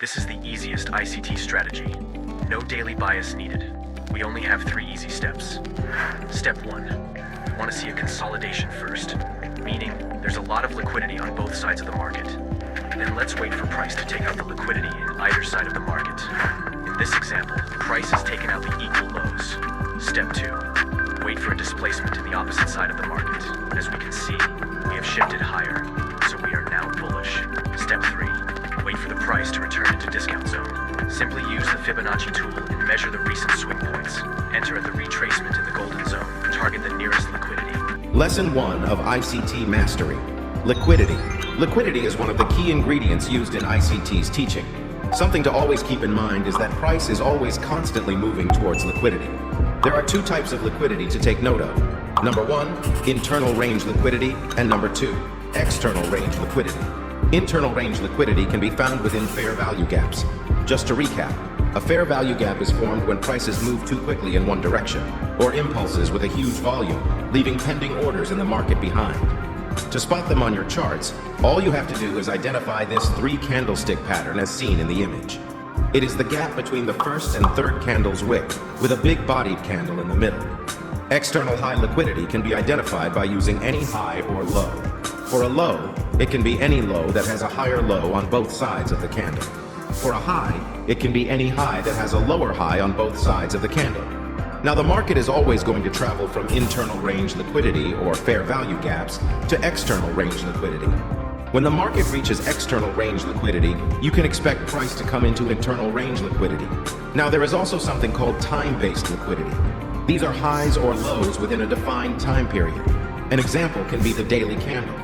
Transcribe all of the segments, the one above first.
This is the easiest ICT strategy. No daily bias needed. We only have 3 easy steps. Step 1. We want to see a consolidation first, meaning there's a lot of liquidity on both sides of the market. Then let's wait for price to take out the liquidity in either side of the market. In this example, price has taken out the equal lows. Step 2. Wait for a displacement to the opposite side of the market. As we can see, we have shifted higher, so we are now bullish. Step 3. Wait for the price to return into discount zone. Simply use the Fibonacci tool and measure the recent swing points. Enter at the retracement in the golden zone. Target the nearest liquidity. Lesson 1 of ICT Mastery. Liquidity. Liquidity is one of the key ingredients used in ICT's teaching. Something to always keep in mind is that price is always constantly moving towards liquidity. There are 2 types of liquidity to take note of. Number 1, internal range liquidity, and number 2, external range liquidity. Internal range liquidity can be found within fair value gaps. Just to recap, a fair value gap is formed when prices move too quickly in one direction, or impulses with a huge volume, leaving pending orders in the market behind. To spot them on your charts, all you have to do is identify this 3 candlestick pattern as seen in the image. It is the gap between the first and third candle's wick, with a big bodied candle in the middle. External high liquidity can be identified by using any high or low. For a low, it can be any low that has a higher low on both sides of the candle. For a high, it can be any high that has a lower high on both sides of the candle. Now, the market is always going to travel from internal range liquidity, or fair value gaps, to external range liquidity. When the market reaches external range liquidity, you can expect price to come into internal range liquidity. Now, there is also something called time-based liquidity. These are highs or lows within a defined time period. An example can be the daily candle.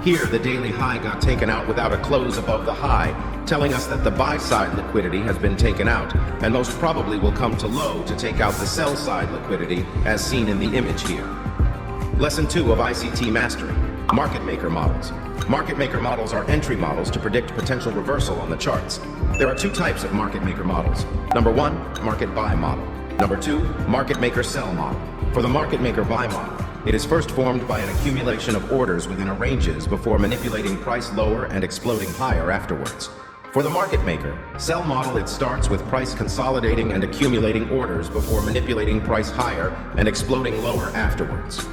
Here, the daily high got taken out without a close above the high, telling us that the buy-side liquidity has been taken out, and most probably will come to low to take out the sell-side liquidity, as seen in the image here. Lesson 2 of ICT Mastery. Market maker models. Market maker models are entry models to predict potential reversal on the charts. There are 2 types of market maker models. Number 1, market buy model. Number 2, market maker sell model. For the market maker buy model, it is first formed by an accumulation of orders within a ranges before manipulating price lower and exploding higher afterwards. For the market maker sell model, it starts with price consolidating and accumulating orders before manipulating price higher and exploding lower afterwards.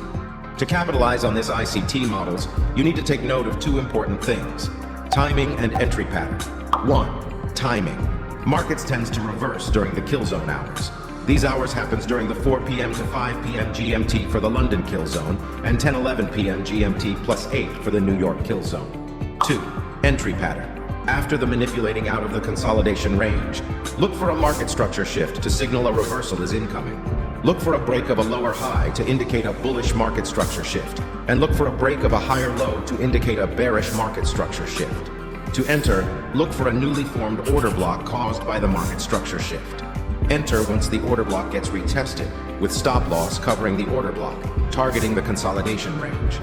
To capitalize on this ICT models, you need to take note of 2 important things: timing and entry pattern. 1. Timing. Markets tends to reverse during the kill zone hours. These hours happens during the 4 p.m. to 5 p.m. GMT for the London kill zone and 10-11 p.m. GMT +8 for the New York kill zone. 2. Entry pattern. After the manipulating out of the consolidation range, look for a market structure shift to signal a reversal is incoming. Look for a break of a lower high to indicate a bullish market structure shift, and look for a break of a higher low to indicate a bearish market structure shift. To enter, look for a newly formed order block caused by the market structure shift. Enter once the order block gets retested, with stop loss covering the order block, targeting the consolidation range.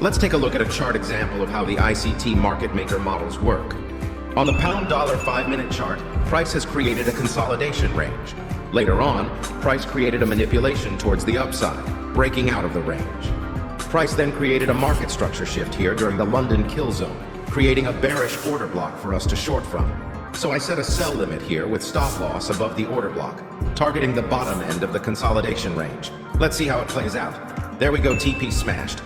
Let's take a look at a chart example of how the ICT market maker models work. On the pound-dollar 5-minute chart, price has created a consolidation range. Later on, price created a manipulation towards the upside, breaking out of the range. Price then created a market structure shift here during the London kill zone, creating a bearish order block for us to short from. So I set a sell limit here with stop loss above the order block, targeting the bottom end of the consolidation range. Let's see how it plays out. There we go, TP smashed.